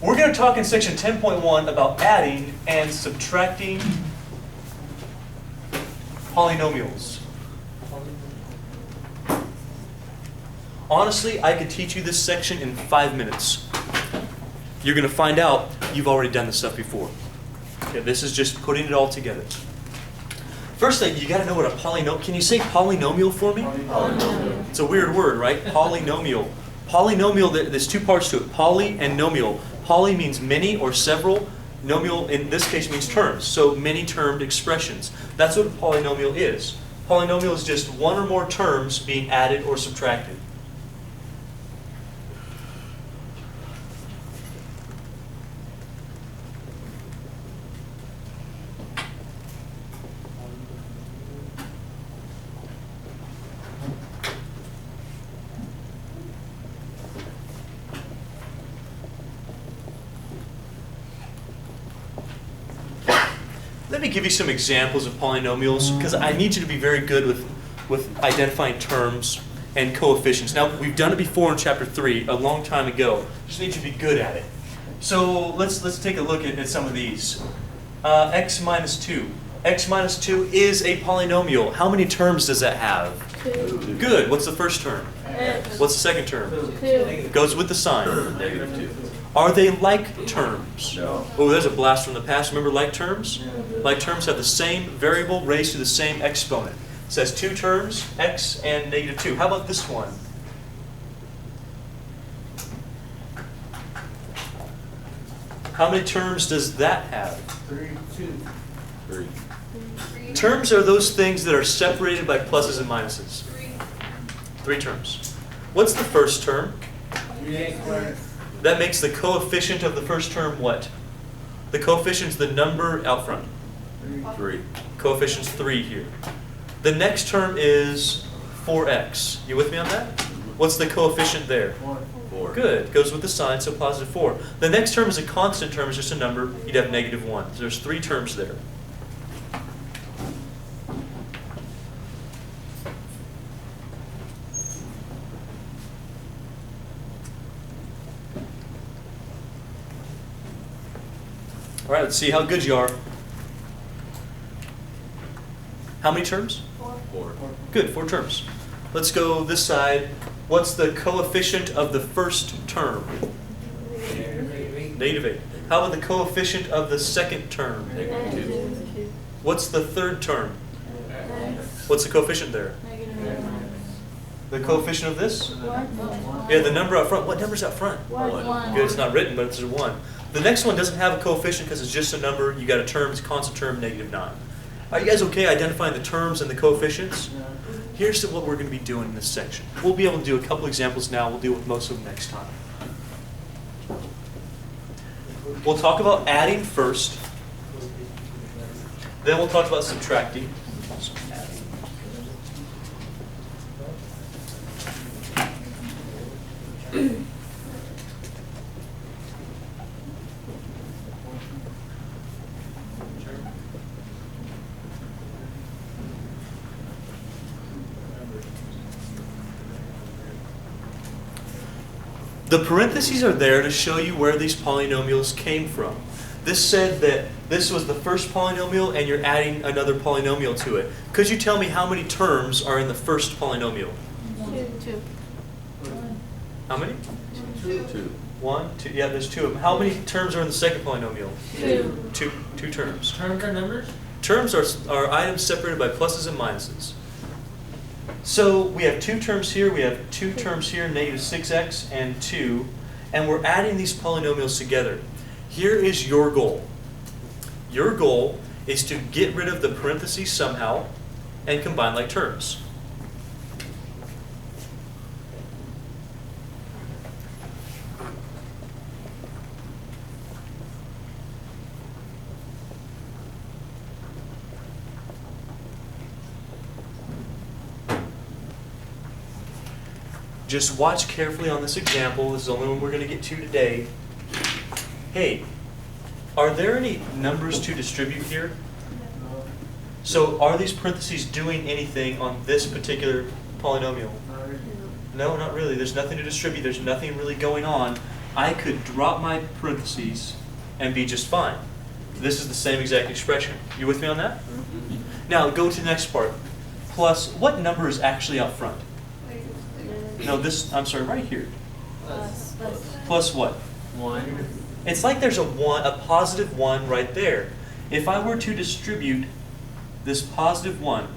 We're going to talk in section 10.1 about adding and subtracting polynomials. Honestly, I could teach you this section in 5 minutes. You're going to find out you've already done this stuff before. Okay, this is just putting it all together. First thing, you got to know what a polynomial. Can you say polynomial for me? Polynomial. It's a weird word, right? Polynomial. Polynomial, there's two parts to it, poly and nomial. Poly means many or several. Nomial, in this case, means terms. So many-termed expressions. That's what a polynomial is. Polynomial is just one or more terms being added or subtracted. Let me give you some examples of polynomials, because I need you to be very good with identifying terms and coefficients. Now, we've done it before in chapter 3, a long time ago. Just need you to be good at it. So let's take a look at some of these. X minus 2. X minus 2 is a polynomial. How many terms does that have? 2. Good. What's the first term? X. What's the second term? 2. Goes with the sign. -2. Are they like terms? No. Oh, there's a blast from the past. Remember like terms? Like terms have the same variable raised to the same exponent. It says two terms, x and -2. How about this one? How many terms does that have? 3. Terms are those things that are separated by pluses and minuses. 3 terms. What's the first term? That makes the coefficient of the first term what? The coefficient's the number out front. 3. Coefficient's 3 here. The next term is 4x. You with me on that? What's the coefficient there? 4. Good. Goes with the sign, so positive 4. The next term is a constant term, it's just a number. You'd have -1. So there's 3 terms there. All right, let's see how good you are. How many terms? 4. Good, 4 terms. Let's go this side. What's the coefficient of the first term? -8. How about the coefficient of the second term? -2. What's the third term? What's the coefficient there? The coefficient of this? Yeah, the number up front. What number's up front? 1. Good, it's not written, but it's a 1. The next one doesn't have a coefficient because it's just a number. You got a term, it's a constant term, -9. Are you guys okay identifying the terms and the coefficients? Here's what we're going to be doing in this section. We'll be able to do a couple examples now. We'll deal with most of them next time. We'll talk about adding first. Then we'll talk about subtracting. The parentheses are there to show you where these polynomials came from. This said that this was the first polynomial and you're adding another polynomial to it. Could you tell me how many terms are in the first polynomial? 2. How many? 2. 1, 2, yeah, there's 2 of them. How many terms are in the second polynomial? 2. Two terms. Terms are numbers? Terms are items separated by pluses and minuses. So we have 2 terms here, we have 2 terms here, -6x and 2, and we're adding these polynomials together. Here is your goal. Your goal is to get rid of the parentheses somehow and combine like terms. Just watch carefully on this example. This is the only one we're going to get to today. Hey, are there any numbers to distribute here? So are these parentheses doing anything on this particular polynomial? No, not really. There's nothing to distribute. There's nothing really going on. I could drop my parentheses and be just fine. This is the same exact expression. You with me on that? Now go to the next part. Plus, what number is actually out front? No, this, I'm sorry, right here. Plus what? 1. It's like there's a positive 1 right there. If I were to distribute this positive 1,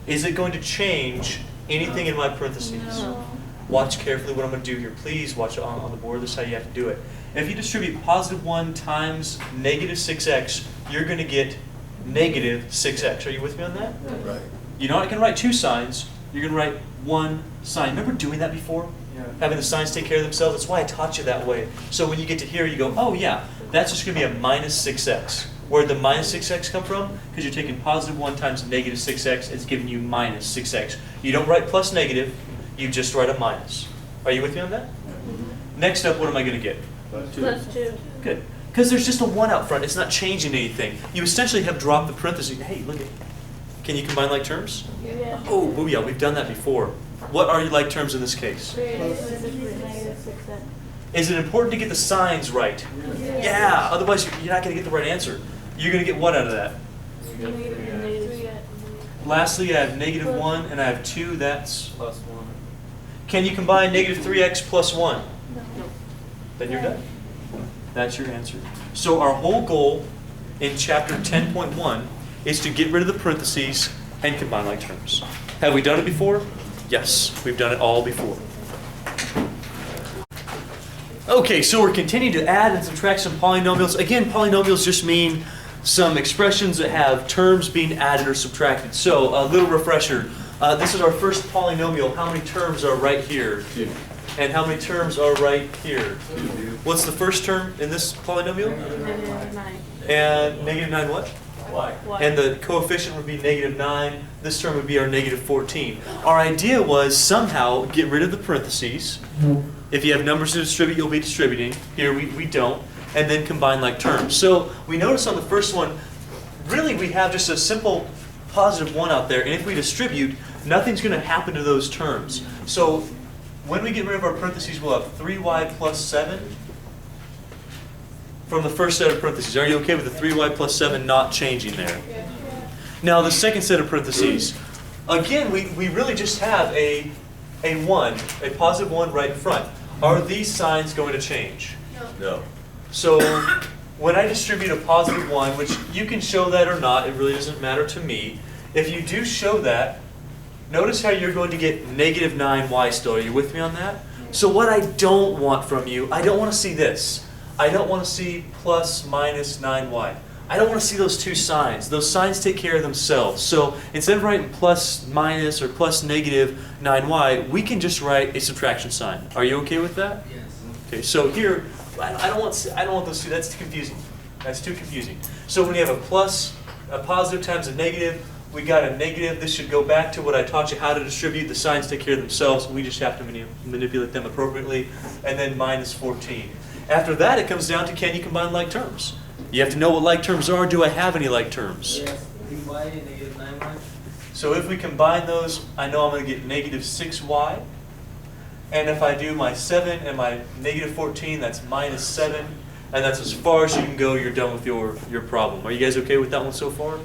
is it going to change anything in my parentheses? No. Watch carefully what I'm going to do here. Please watch it on the board. This is how you have to do it. If you distribute positive 1 times negative 6x, you're going to get negative 6x. Are you with me on that? Right. You're not going to write 2 signs. You're going to write 1 sign. Remember doing that before? Yeah. Having the signs take care of themselves? That's why I taught you that way. So when you get to here, you go, oh yeah, that's just going to be a minus 6x. Where'd the minus 6x come from? Because you're taking positive 1 times negative 6x, it's giving you minus 6x. You don't write plus negative, you just write a minus. Are you with me on that? Next up, what am I going to get? Plus 2. Good. Because there's just a 1 out front, it's not changing anything. You essentially have dropped the parentheses. Hey, look at, can you combine like terms? Yeah. Oh, booyah, we've done that before. What are your like terms in this case? Negative 6x. Is it important to get the signs right? Yeah, otherwise you're not going to get the right answer. You're going to get what out of that? Negative 3x. Lastly, I have negative 1 and I have 2, that's... Plus 1. Can you combine negative 3x plus 1? No. Then you're done. That's your answer. So our whole goal in chapter 10.1 is to get rid of the parentheses and combine like terms. Have we done it before? Yes, we've done it all before. Okay, so we're continuing to add and subtract some polynomials. Again, polynomials just mean some expressions that have terms being added or subtracted. So a little refresher. This is our first polynomial. How many terms are right here? 2. And how many terms are right here? What's the first term in this polynomial? Negative 9. And negative 9 what? Y. And the coefficient would be negative 9. This term would be our negative 14. Our idea was somehow get rid of the parentheses. If you have numbers to distribute, you'll be distributing. Here we don't. And then combine like terms. So we notice on the first one, really we have just a simple positive 1 out there. And if we distribute, nothing's going to happen to those terms. So when we get rid of our parentheses, we'll have 3y plus 7 from the first set of parentheses. Are you okay with the 3y plus 7 not changing there? Now the second set of parentheses. Again, we really just have a 1, a positive 1 right in front. Are these signs going to change? No. So when I distribute a positive 1, which you can show that or not, it really doesn't matter to me. If you do show that, notice how you're going to get negative 9y still. Are you with me on that? So what I don't want from you, I don't want to see this. I don't want to see plus minus 9y. I don't want to see those 2 signs. Those signs take care of themselves. So instead of writing plus minus or plus negative 9y, we can just write a subtraction sign. Are you okay with that? Yes. Okay, so here, I don't want those 2. That's too confusing. That's too confusing. So when you have a plus, a positive times a negative, we got a negative. This should go back to what I taught you how to distribute. The signs take care of themselves. We just have to manipulate them appropriately. And then minus 14. After that, it comes down to can you combine like terms? You have to know what like terms are. Do I have any like terms? Yes, 3y, negative 9y. So if we combine those, I know I'm going to get negative 6y. And if I do my 7 and my negative 14, that's minus 7. And that's as far as you can go. You're done with your problem. Are you guys okay with that one so far?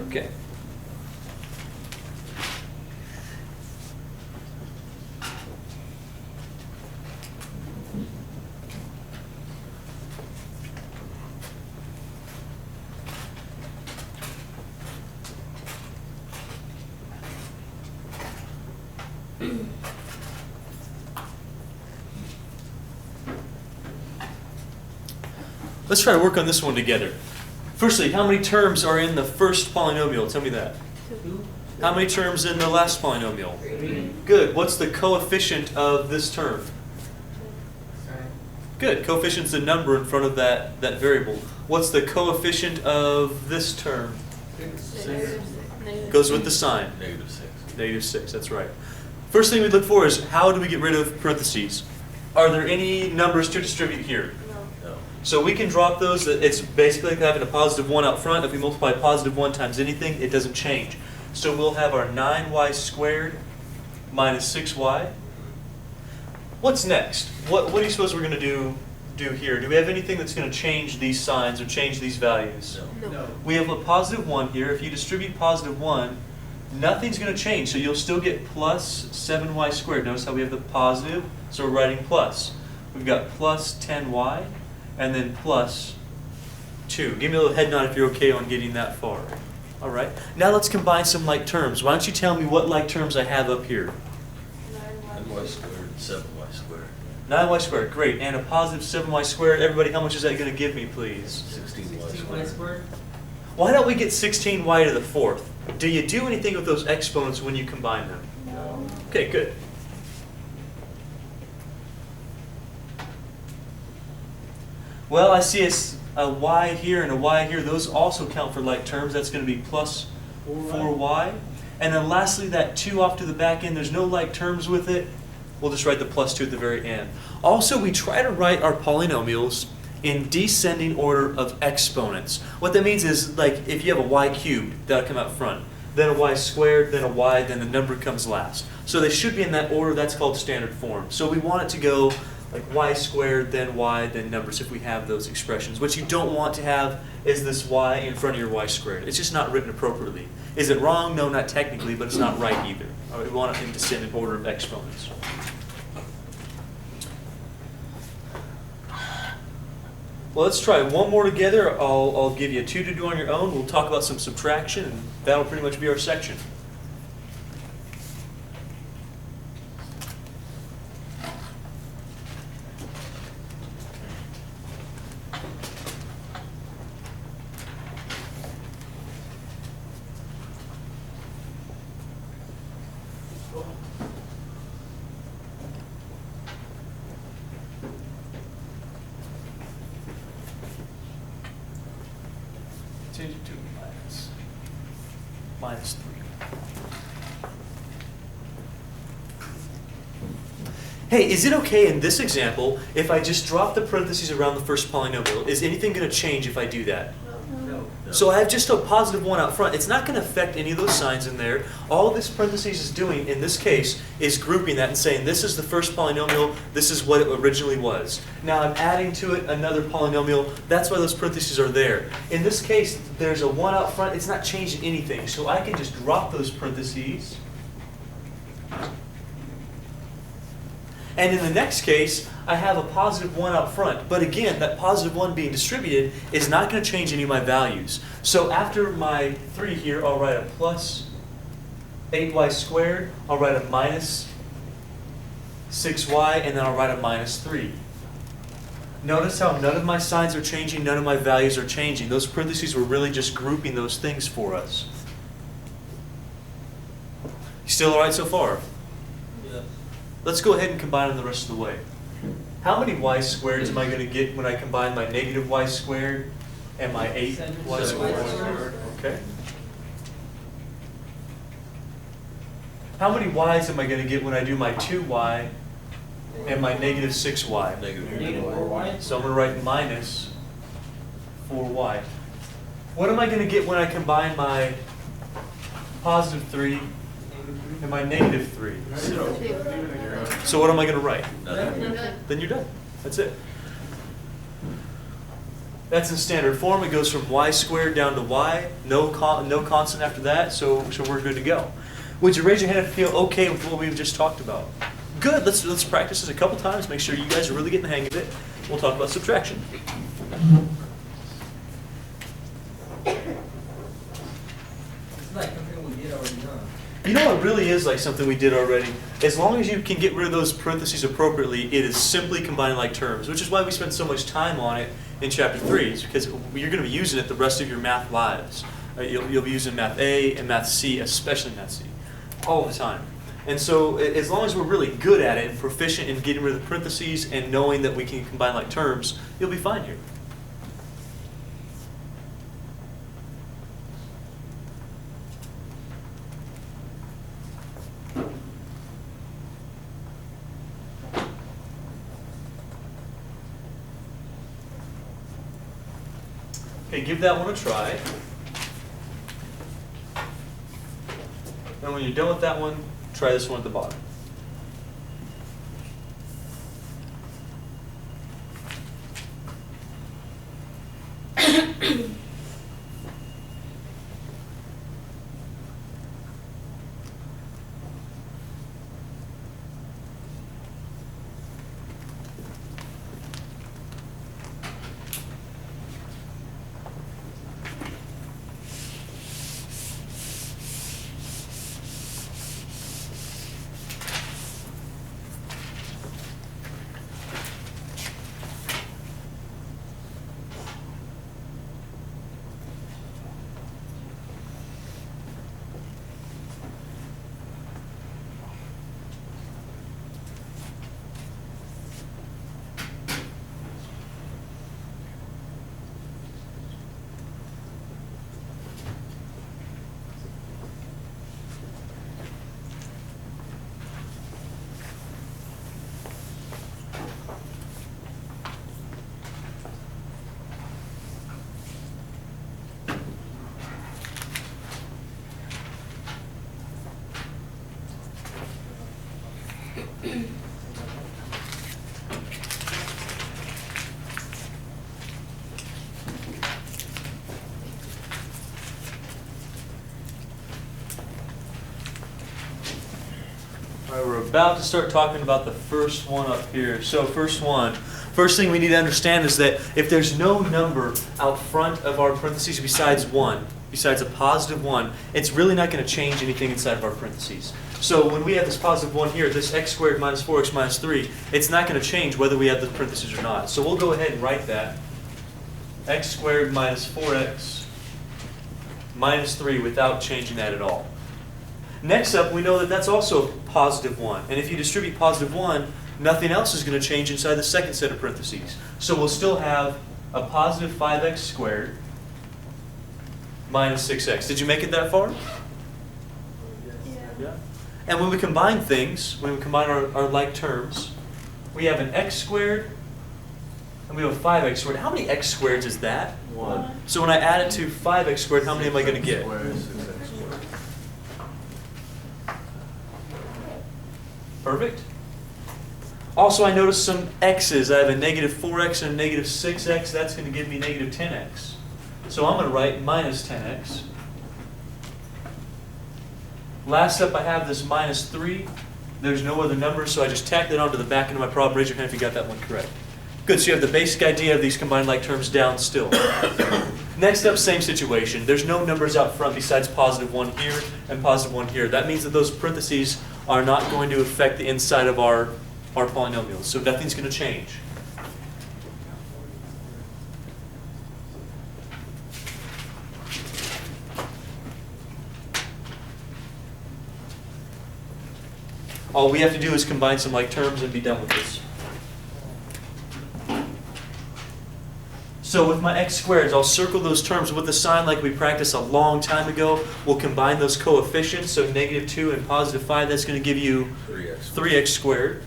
Okay. Let's try to work on this one together. Firstly, how many terms are in the first polynomial? Tell me that. 2. How many terms in the last polynomial? 3. Good. What's the coefficient of this term? Good. Coefficient's the number in front of that variable. What's the coefficient of this term? Goes with the sign. Negative 6. Negative 6, that's right. First thing we look for is how do we get rid of parentheses? Are there any numbers to distribute here? No. So we can drop those. It's basically like having a positive 1 out front. If we multiply positive 1 times anything, it doesn't change. So we'll have our 9y squared minus 6y. What's next? What do you suppose we're going to do here? Do we have anything that's going to change these signs or change these values? No. We have a positive 1 here. If you distribute positive 1, nothing's going to change. So you'll still get plus 7y squared. Notice how we have the positive, so we're writing plus. We've got plus 10y, and then plus 2. Give me a little head nod if you're okay on getting that far. All right. Now let's combine some like terms. Why don't you tell me what like terms I have up here? 9y squared, 7y squared. 9y squared, great. And a positive 7y squared. Everybody, how much is that going to give me, please? 16y 16y squared. squared. Why don't we get 16y to the 4th? Do you do anything with those exponents when you combine them? No. Okay, good. Well, I see a y here and a y here. Those also count for like terms. That's going to be plus 4y. And then lastly, that 2 off to the back end, there's no like terms with it. We'll just write the plus 2 at the very end. Also, we try to write our polynomials in descending order of exponents. What that means is, like, if you have a y cubed, that'll come out front. Then a y squared, then a y, then the number comes last. So they should be in that order. That's called standard form. So we want it to go like y squared, then y, then numbers if we have those expressions. What you don't want to have is this y in front of your y squared. It's just not written appropriately. Is it wrong? No, not technically, but it's not right either. All right, we want it in descending order of exponents. Well, let's try one more together. I'll give you 2 to do on your own. We'll talk about some subtraction, and that'll pretty much be our section. Minus 3. Hey, is it okay in this example if I just drop the parentheses around the first polynomial? Is anything going to change if I do that? No. So I have just a positive 1 out front. It's not going to affect any of those signs in there. All this parentheses is doing in this case is grouping that and saying this is the first polynomial, this is what it originally was. Now I'm adding to it another polynomial. That's why those parentheses are there. In this case, there's a 1 out front. It's not changing anything. So I can just drop those parentheses. And in the next case, I have a positive 1 out front. But again, that positive 1 being distributed is not going to change any of my values. So after my 3 here, I'll write a plus 8y squared. I'll write a minus 6y, and then I'll write a minus 3. Notice how none of my signs are changing, none of my values are changing. Those parentheses were really just grouping those things for us. You still all right so far? Yeah. Let's go ahead and combine them the rest of the way. How many y squareds am I going to get when I combine my negative y squared and my 8y squared? Okay. How many y's am I going to get when I do my 2y and my negative 6y? Negative 4y. So I'm going to write minus 4y. What am I going to get when I combine my positive 3 and my negative 3? So what am I going to write? Nothing. Then you're done. That's it. That's in standard form. It goes from y squared down to y. No constant after that, so we're good to go. Would you raise your hand if you feel okay with what we've just talked about? Good. Let's practice this a couple times. Make sure you guys are really getting the hang of it. We'll talk about subtraction. It's like something we did already, huh? You know what really is like something we did already? As long as you can get rid of those parentheses appropriately, it is simply combining like terms, which is why we spend so much time on it in Chapter 3, is because you're going to be using it the rest of your math lives. You'll be using Math A and Math C, especially Math C, all the time. And so as long as we're really good at it and proficient in getting rid of the parentheses and knowing that we can combine like terms, you'll be fine here. Okay, give that one a try. And when you're done with that one, try this one at the bottom. All right, we're about to start talking about the first one up here. So first thing we need to understand is that if there's no number out front of our parentheses besides a positive 1, it's really not going to change anything inside of our parentheses. So when we have this positive 1 here, this x squared minus 4x minus 3, it's not going to change whether we have the parentheses or not. So we'll go ahead and write that. X squared minus 4x minus 3 without changing that at all. Next up, we know that that's also positive 1. And if you distribute positive 1, nothing else is going to change inside the second set of parentheses. So we'll still have a positive 5x squared minus 6x. Did you make it that far? Yeah. And when we combine things, when we combine our like terms, we have an x squared and we have a 5x squared. How many x squareds is that? 1. So when I add it to 5x squared, how many am I going to get? Squared, 6x squared. Perfect. Also, I noticed some x's. I have a negative 4x and a negative 6x. That's going to give me negative 10x. So I'm going to write minus 10x. Last up, I have this minus 3. There's no other numbers, so I just tacked it onto the back end of my problem. Raise your hand if you got that one correct. Good, so you have the basic idea of these combined like terms down still. Next up, same situation. There's no numbers out front besides positive 1 here and positive 1 here. That means that those parentheses are not going to affect the inside of our polynomials. So nothing's going to change. All we have to do is combine some like terms and be done with this. So with my x squareds, I'll circle those terms with a sign like we practiced a long time ago. We'll combine those coefficients, so negative 2 and positive 5, that's going to give you 3x squared.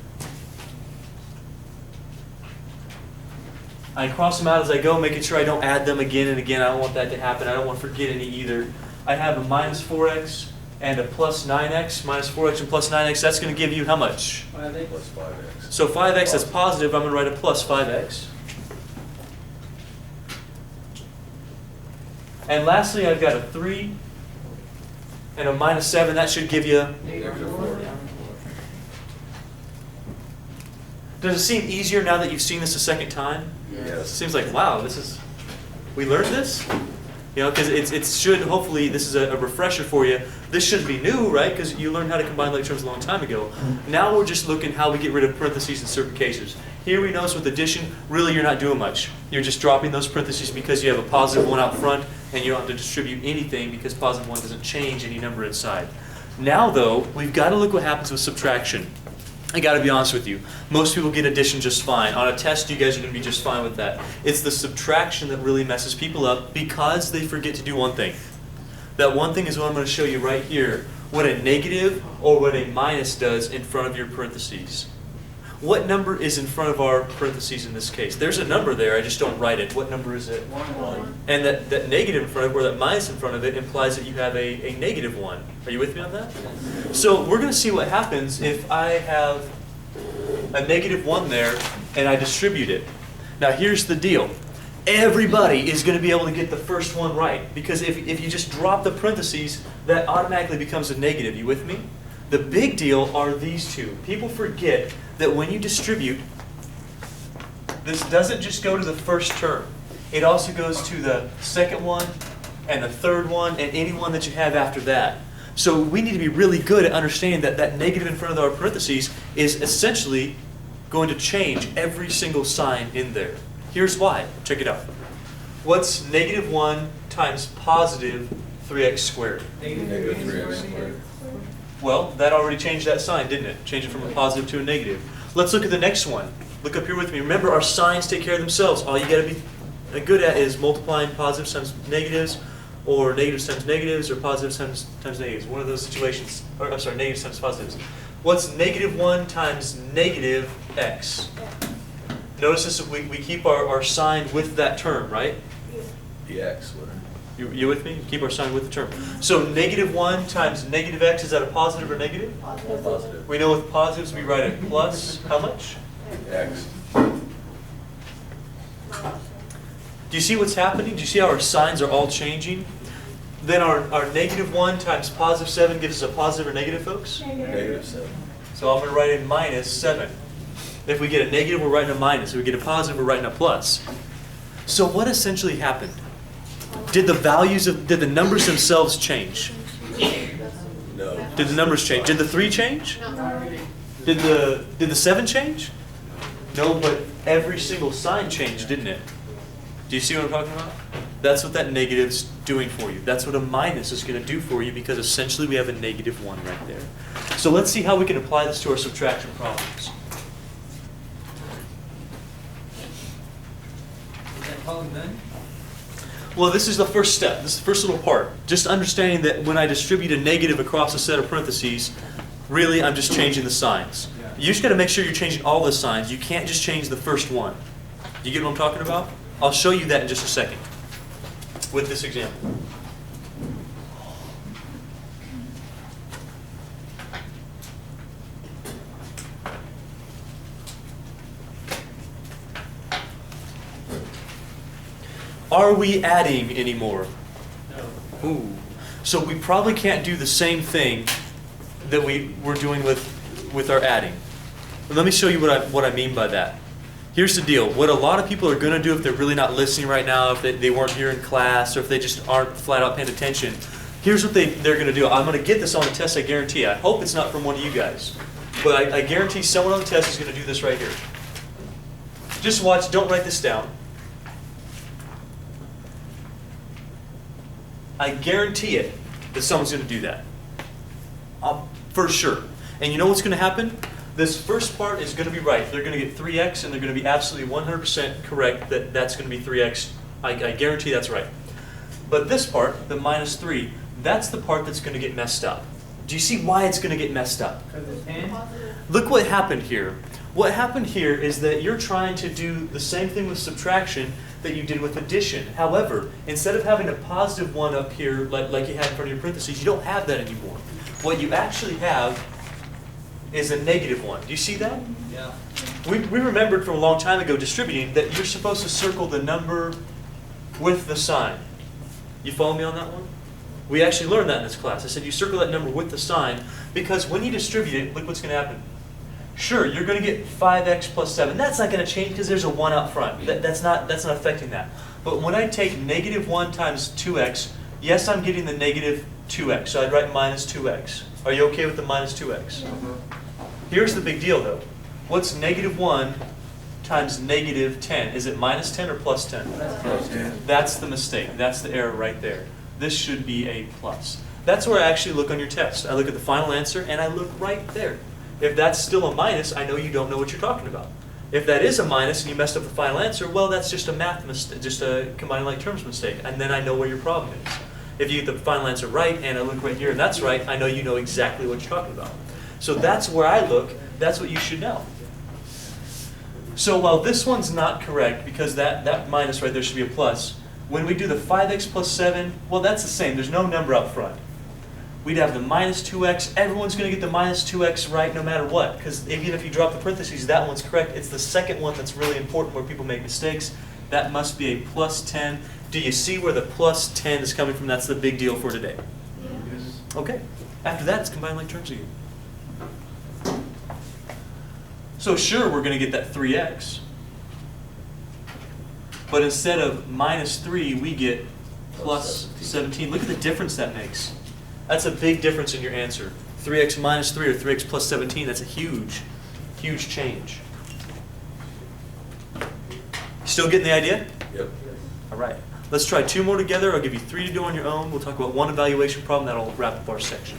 I cross them out as I go, making sure I don't add them again and again. I don't want that to happen. I don't want to forget any either. I have a minus 4x and a plus 9x. Minus 4x and plus 9x, that's going to give you how much? 5x. Plus 5x. So 5x, that's positive. I'm going to write a plus 5x. And lastly, I've got a 3 and a minus 7. That should give you... Negative 4. Does it seem easier now that you've seen this a second time? It Yes. seems like, wow, we learned this? You know, because it should, hopefully, this is a refresher for you. This shouldn't be new, right? Because you learned how to combine like terms a long time ago. Now we're just looking how we get rid of parentheses in certain cases. Here we notice with addition, really you're not doing much. You're just dropping those parentheses because you have a positive 1 out front and you don't have to distribute anything because positive 1 doesn't change any number inside. Now though, we've got to look what happens with subtraction. I got to be honest with you. Most people get addition just fine. On a test, you guys are going to be just fine with that. It's the subtraction that really messes people up because they forget to do one thing. That one thing is what I'm going to show you right here. What a negative or what a minus does in front of your parentheses. What number is in front of our parentheses in this case? There's a number there, I just don't write it. What number is it? 1. And that negative in front of it, or that minus in front of it, implies that you have a negative 1. Are you with me on that? So we're going to see what happens if I have a negative 1 there and I distribute it. Now here's the deal. Everybody is going to be able to get the first one right. Because if you just drop the parentheses, that automatically becomes a negative. You with me? The big deal are these two. People forget that when you distribute, this doesn't just go to the first term. It also goes to the second one and the third one and any one that you have after that. So we need to be really good at understanding that that negative in front of our parentheses is essentially going to change every single sign in there. Here's why. Check it out. What's negative 1 times positive 3x squared? Negative 3x squared. Well, that already changed that sign, didn't it? Changed it from a positive to a negative. Let's look at the next one. Look up here with me. Remember, our signs take care of themselves. All you got to be good at is multiplying positives times negatives, or negatives times negatives, or positives times negatives. One of those situations. Or, I'm sorry, negatives times positives. What's negative 1 times negative x? Notice this, we keep our sign with that term, right? The x, what? You with me? Keep our sign with the term. So negative 1 times negative x, is that a positive or negative? Positive. We know with positives we write it plus how much? X. Do you see what's happening? Do you see how our signs are all changing? Then our negative 1 times positive 7 gives us a positive or negative, folks? Negative 7. So I'm going to write in minus 7. If we get a negative, we're writing a minus. If we get a positive, we're writing a plus. So what essentially happened? Did the numbers themselves change? No. Did the numbers change? Did the 3 change? Did the 7 change? No, but every single sign changed, didn't it? Do you see what I'm talking about? That's what that negative's doing for you. That's what a minus is going to do for you, because essentially we have a negative 1 right there. So let's see how we can apply this to our subtraction problems. Is that problem done? Well, this is the first step. This is the first little part. Just understanding that when I distribute a negative across a set of parentheses, really I'm just changing the signs. You just got to make sure you're changing all the signs. You can't just change the first one. You get what I'm talking about? I'll show you that in just a second with this example. Are we adding anymore? No. Ooh. So we probably can't do the same thing that we were doing with our adding. But let me show you what I mean by that. Here's the deal. What a lot of people are going to do if they're really not listening right now, if they weren't here in class, or if they just aren't flat out paying attention, here's what they're going to do. I'm going to get this on the test, I guarantee. I hope it's not from one of you guys. But I guarantee someone on the test is going to do this right here. Just watch. Don't write this down. I guarantee it that someone's going to do that. For sure. And you know what's going to happen? This first part is going to be right. They're going to get 3x, and they're going to be absolutely 100% correct that that's going to be 3x. I guarantee that's right. But this part, the minus 3, that's the part that's going to get messed up. Do you see why it's going to get messed up? Because it's 10? Look what happened here. What happened here is that you're trying to do the same thing with subtraction that you did with addition. However, instead of having a positive 1 up here like you had in front of your parentheses, you don't have that anymore. What you actually have is a negative 1. Do you see that? Yeah. We remembered from a long time ago distributing that you're supposed to circle the number with the sign. You follow me on that one? We actually learned that in this class. I said you circle that number with the sign, because when you distribute it, look what's going to happen. Sure, you're going to get 5x plus 7. That's not going to change because there's a 1 out front. That's not affecting that. But when I take negative 1 times 2x, yes, I'm getting the negative 2x. So I'd write minus 2x. Are you okay with the minus 2x? Here's the big deal, though. What's negative 1 times negative 10? Is it minus 10 or plus 10? Plus 10. That's the mistake. That's the error right there. This should be a plus. That's where I actually look on your test. I look at the final answer, and I look right there. If that's still a minus, I know you don't know what you're talking about. If that is a minus and you messed up the final answer, well, that's just a math mistake, just a combining like terms mistake, and then I know where your problem is. If you get the final answer right, and I look right here, and that's right, I know you know exactly what you're talking about. So that's where I look. That's what you should know. So while this one's not correct, because that minus right there should be a plus, when we do the 5x plus 7, well, that's the same. There's no number up front. We'd have the minus 2x. Everyone's going to get the minus 2x right no matter what, because even if you drop the parentheses, that one's correct. It's the second one that's really important where people make mistakes. That must be a plus 10. Do you see where the plus 10 is coming from? That's the big deal for today. Yes. Okay. After that, it's combined like terms again. So sure, we're going to get that 3x. But instead of minus 3, we get plus 17. Look at the difference that makes. That's a big difference in your answer. 3x minus 3 or 3x plus 17, that's a huge, huge change. Still getting the idea? Yep. All right. Let's try 2 more together. I'll give you 3 to do on your own. We'll talk about 1 evaluation problem. That'll wrap up our section.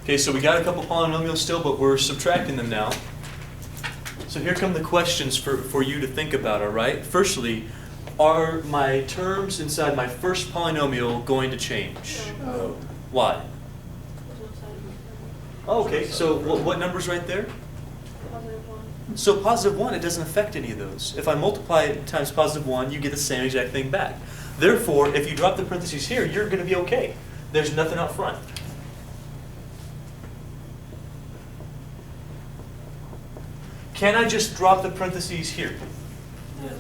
Okay, so we got a couple polynomials still, but we're subtracting them now. So here come the questions for you to think about, all right? Firstly, are my terms inside my first polynomial going to change? No. Why? Oh, okay, so what number's right there? Positive 1. So positive 1, it doesn't affect any of those. If I multiply it times positive 1, you get the same exact thing back. Therefore, if you drop the parentheses here, you're going to be okay. There's nothing out front. Can I just drop the parentheses here Yes.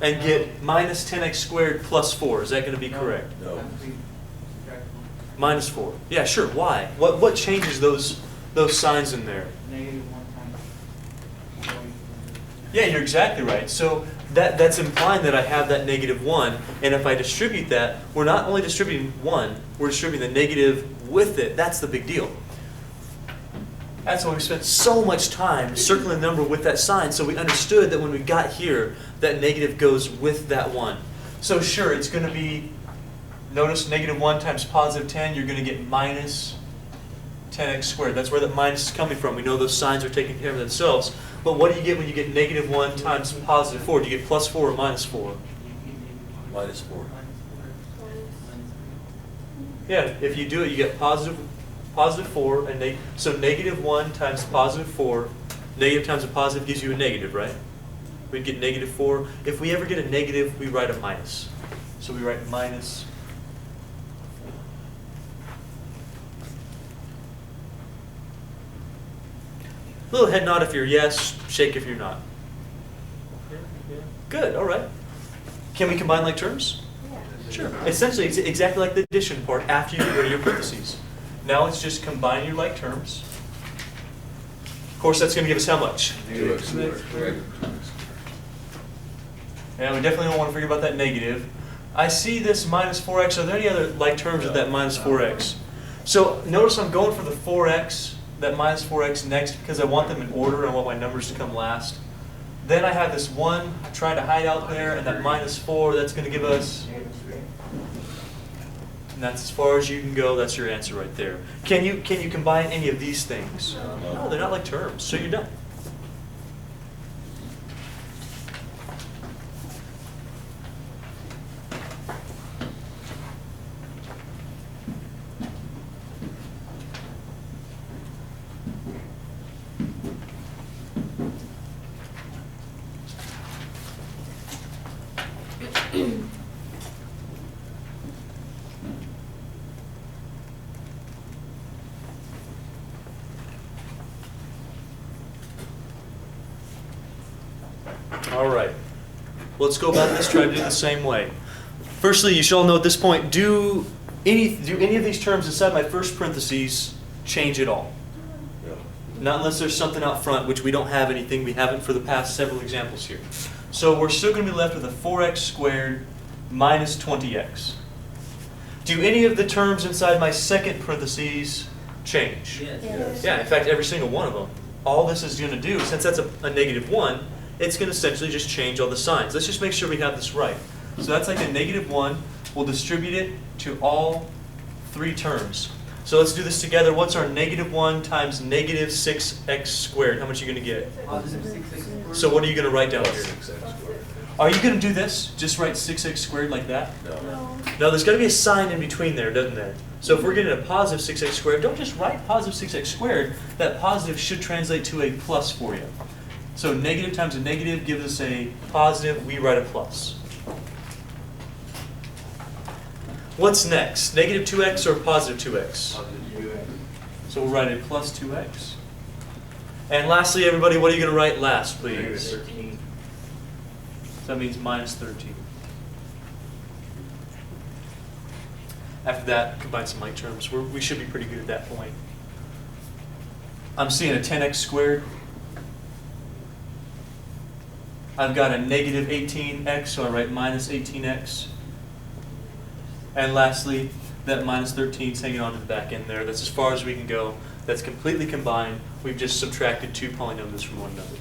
and get minus 10x squared plus 4? Is that going to be correct? No. Minus 4. Yeah, sure. Why? What changes those signs in there? Negative 1 times. Yeah, you're exactly right. So that's implying that I have that negative 1. And if I distribute that, we're not only distributing 1, we're distributing the negative with it. That's the big deal. That's why we spent so much time circling the number with that sign, so we understood that when we got here, that negative goes with that 1. So sure, it's going to be, notice negative 1 times positive 10, you're going to get minus 10x squared. That's where that minus is coming from. We know those signs are taking care of themselves. But what do you get when you get negative 1 times positive 4? Do you get plus 4 or minus 4? Minus 4. Yeah, if you do it, you get positive 4, and so negative 1 times positive 4, negative times a positive gives you a negative, right? We'd get negative 4. If we ever get a negative, we write a minus. So we write minus. A little head nod if you're yes, shake if you're not. Good, all right. Can we combine like terms? Sure. Essentially, it's exactly like the addition part after you get rid of your parentheses. Now it's just combine your like terms. Of course, that's going to give us how much? 2x squared. And we definitely don't want to forget about that negative. I see this minus 4x. Are there any other like terms with that minus 4x? So notice I'm going for the 4x, that minus 4x next, because I want them in order. I want my numbers to come last. Then I have this 1 trying to hide out there, and that minus 4, that's going to give us... And that's as far as you can go. That's your answer right there. Can you combine any of these things? No, they're not like terms, so you're done. All right. Let's go about this. Try to do it the same way. Firstly, you should all know at this point, do any of these terms inside my first parentheses change at all? No. Not unless there's something out front, which we don't have anything. We haven't for the past several examples here. So we're still going to be left with a 4x squared minus 20x. Do any of the terms inside my second parentheses change? Yes. Yeah, in fact, every single one of them. All this is going to do, since that's a negative 1, it's going to essentially just change all the signs. Let's just make sure we have this right. So that's like a negative 1. We'll distribute it to all 3 terms. So let's do this together. What's our negative 1 times negative 6x squared? How much are you going to get? Positive 6x squared. So what are you going to write down here? 6x squared. Are you going to do this? Just write 6x squared like that? No. No, there's got to be a sign in between there, doesn't there? So if we're getting a positive 6x squared, don't just write positive 6x squared. That positive should translate to a plus for you. So negative times a negative gives us a positive. We write a plus. What's next? Negative 2x or positive 2x? So we'll write a plus 2x. And lastly, everybody, what are you going to write last, please? So that means minus 13. After that, combine some like terms. We should be pretty good at that point. I'm seeing a 10x squared. I've got a negative 18x, so I write minus 18x. And lastly, that minus 13 is hanging on to the back end there. That's as far as we can go. That's completely combined. We've just subtracted 2 polynomials from one another.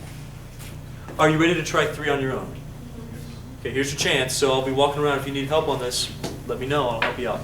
Are you ready to try 3 on your own? Okay, here's your chance. So I'll be walking around. If you need help on this, let me know. I'll help you out.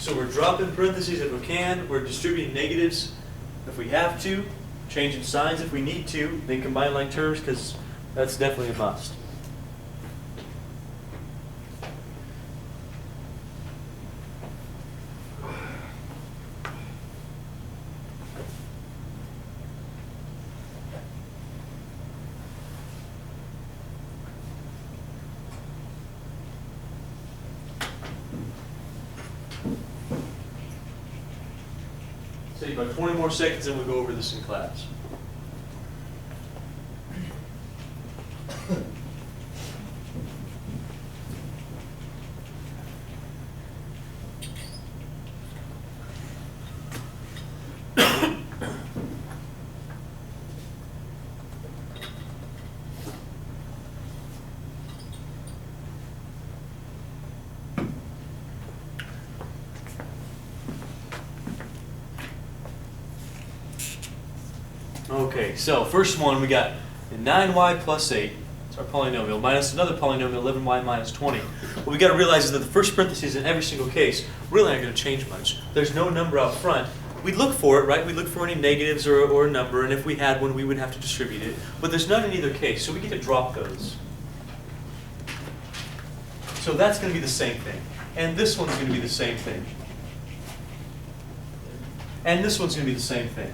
So we're dropping parentheses if we can, we're distributing negatives if we have to, changing signs if we need to, then combine like terms because that's definitely a must. Say about 20 more seconds and we'll go over this in class. Okay, so first one we got 9y plus 8, it's our polynomial, minus another polynomial, 11y minus 20. What we got to realize is that the first parentheses in every single case really aren't going to change much. There's no number out front. We'd look for it, right? We'd look for any negatives or a number, and if we had one, we would have to distribute it. But there's none in either case, so we get to drop those. So that's going to be the same thing. And this one's going to be the same thing. And this one's going to be the same thing.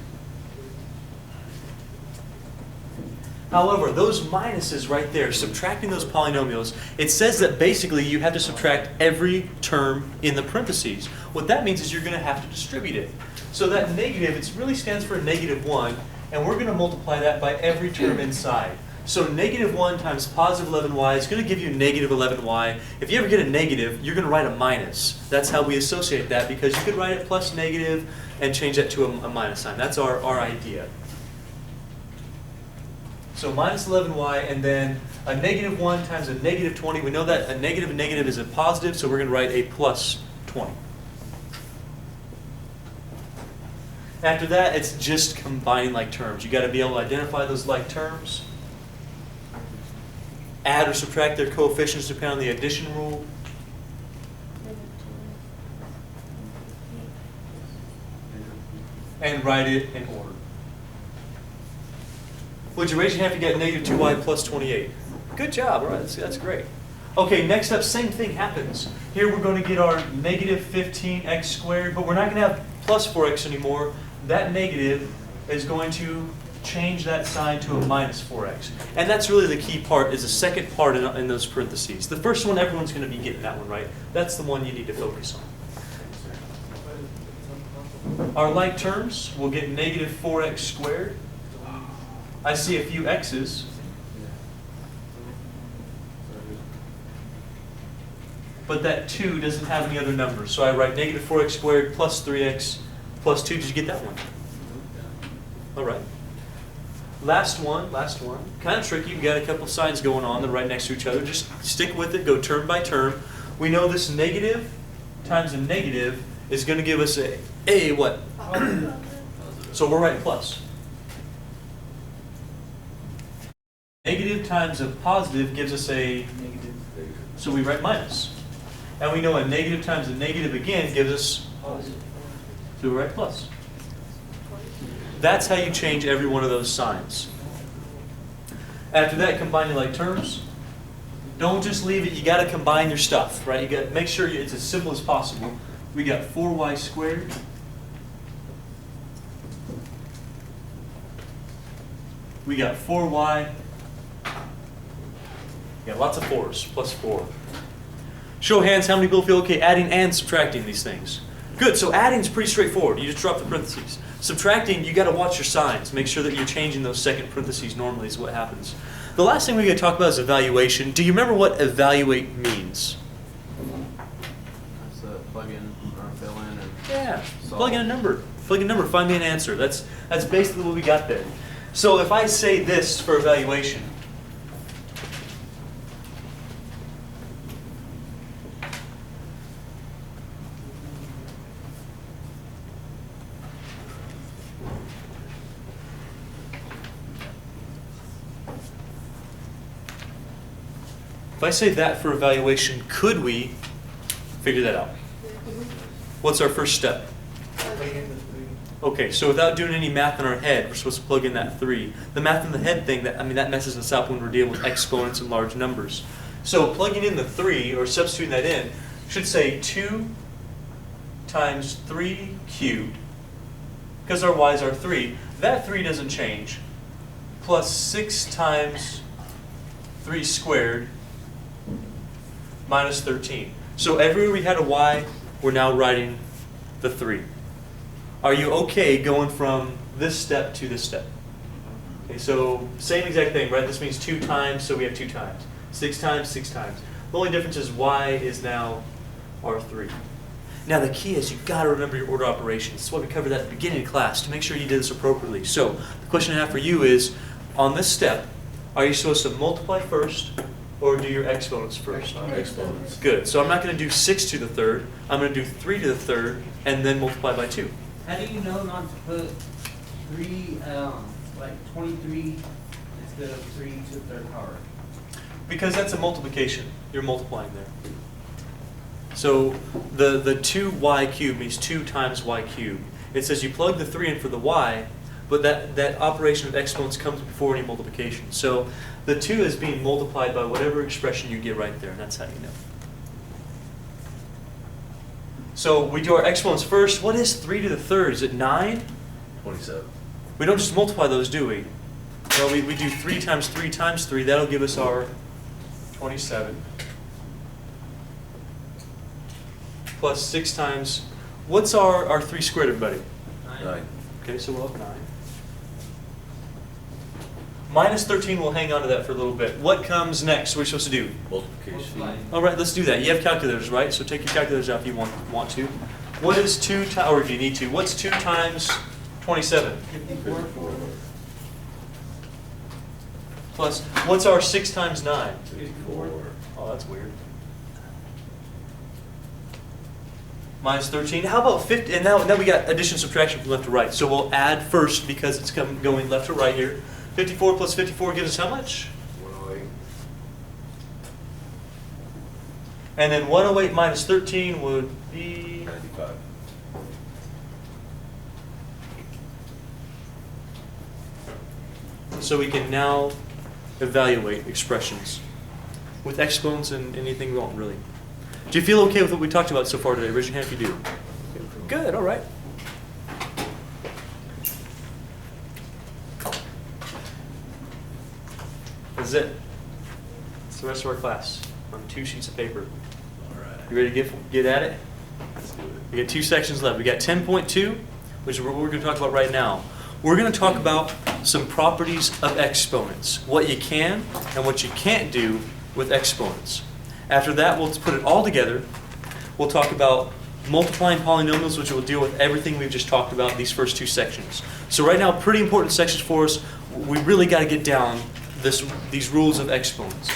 However, those minuses right there, subtracting those polynomials, it says that basically you have to subtract every term in the parentheses. What that means is you're going to have to distribute it. So that negative, it really stands for -1, and we're going to multiply that by every term inside. So -1 times positive 11y is going to give you negative 11y. If you ever get a negative, you're going to write a minus. That's how we associate that, because you could write it plus negative and change that to a minus sign. That's our idea. So minus 11y, and then a -1 times a -20. We know that a negative is a positive, so we're going to write a plus 20. After that, it's just combining like terms. You got to be able to identify those like terms, add or subtract their coefficients depending on the addition rule, and write it in order. Would you raise your hand if you got -2y plus 28? Good job, all right, that's great. Okay, next up, same thing happens. Here we're going to get our -15x squared, but we're not going to have plus 4x anymore. That negative is going to change that sign to a minus 4x. And that's really the key part, is the second part in those parentheses. The first one, everyone's going to be getting that one right. That's the one you need to focus on. Our like terms, we'll get -4x squared. I see a few x's. But that 2 doesn't have any other numbers. So I write -4x squared plus 3x plus 2. Did you get that one? All right. Last one. Kind of tricky. We've got a couple signs going on. They're right next to each other. Just stick with it. Go term by term. We know this negative times a negative is going to give us a what? So we're writing plus. Negative times a positive gives us a negative. So we write minus. And we know a negative times a negative again gives us positive. So we write plus. That's how you change every one of those signs. After that, combine your like terms. Don't just leave it. You got to combine your stuff, right? You got to make sure it's as simple as possible. We got 4y squared. We got 4y. Yeah, lots of 4's, plus 4. Show of hands, how many people feel okay adding and subtracting these things? Good, so adding is pretty straightforward. You just drop the parentheses. Subtracting, you got to watch your signs. Make sure that you're changing those second parentheses normally is what happens. The last thing we're going to talk about is evaluation. Do you remember what evaluate means? That's plug in or fill in and Yeah, solve. plug in a number. Plug in a number, find me an answer. That's basically what we got there. So if I say this for evaluation, if I say that for evaluation, could we figure that out? What's our first step? Okay, so without doing any math in our head, we're supposed to plug in that 3. The math in the head thing, that messes us up when we're dealing with exponents and large numbers. So plugging in the 3, or substituting that in, should say 2 times 3 cubed, because our y's are 3. That 3 doesn't change, plus 6 times 3 squared minus 13. So everywhere we had a y, we're now writing the 3. Are you okay going from this step to this step? Okay, so same exact thing, right? This means 2 times, so we have 2 times. 6 times, 6 times. The only difference is y is now R3. Now the key is you've got to remember your order operations. That's why we covered that at the beginning of class, to make sure you did this appropriately. So the question I have for you is, on this step, are you supposed to multiply first or do your exponents first? Exponents. Good. So I'm not going to do 6 to the third. I'm going to do 3 to the third and then multiply by 2. How do you know not to put 3, like 23 instead of 3 to the third power? Because that's a multiplication. You're multiplying there. So the 2y cubed means 2 times y cubed. It says you plug the 3 in for the y, but that operation of exponents comes before any multiplication. So the 2 is being multiplied by whatever expression you get right there, and that's how you know. So we do our exponents first. What is 3 to the third? Is it 9? 27. We don't just multiply those, do we? Well, we do 3 times 3 times 3. That'll give us our 27. Plus 6 times, what's our 3 squared, everybody? 9. Okay, so we'll have 9. Minus 13, we'll hang on to that for a little bit. What comes next? What are we supposed to do? Multiplication. All right, let's do that. You have calculators, right? So take your calculators out if you want to. What is 2 times, or if you need to, what's 2 times 27? 54. Plus, what's our 6 times 9? 54. Oh, that's weird. Minus 13. How about 50? And now we got addition and subtraction from left to right. So we'll add first because it's going left to right here. 54 plus 54 gives us how much? 108. And then 108 minus 13 would be 95. So we can now evaluate expressions with exponents and anything we want, really. Do you feel okay with what we talked about so far today? Raise your hand if you do. Good, all right. That's it. It's the rest of our class on 2 sheets of paper. All right. You ready to get at it? Let's do it. We got 2 sections left. We got 10.2, which is what we're going to talk about right now. We're going to talk about some properties of exponents, what you can and what you can't do with exponents. After that, we'll put it all together. We'll talk about multiplying polynomials, which will deal with everything we've just talked about in these first 2 sections. So right now, pretty important sections for us. We really got to get down these rules of exponents.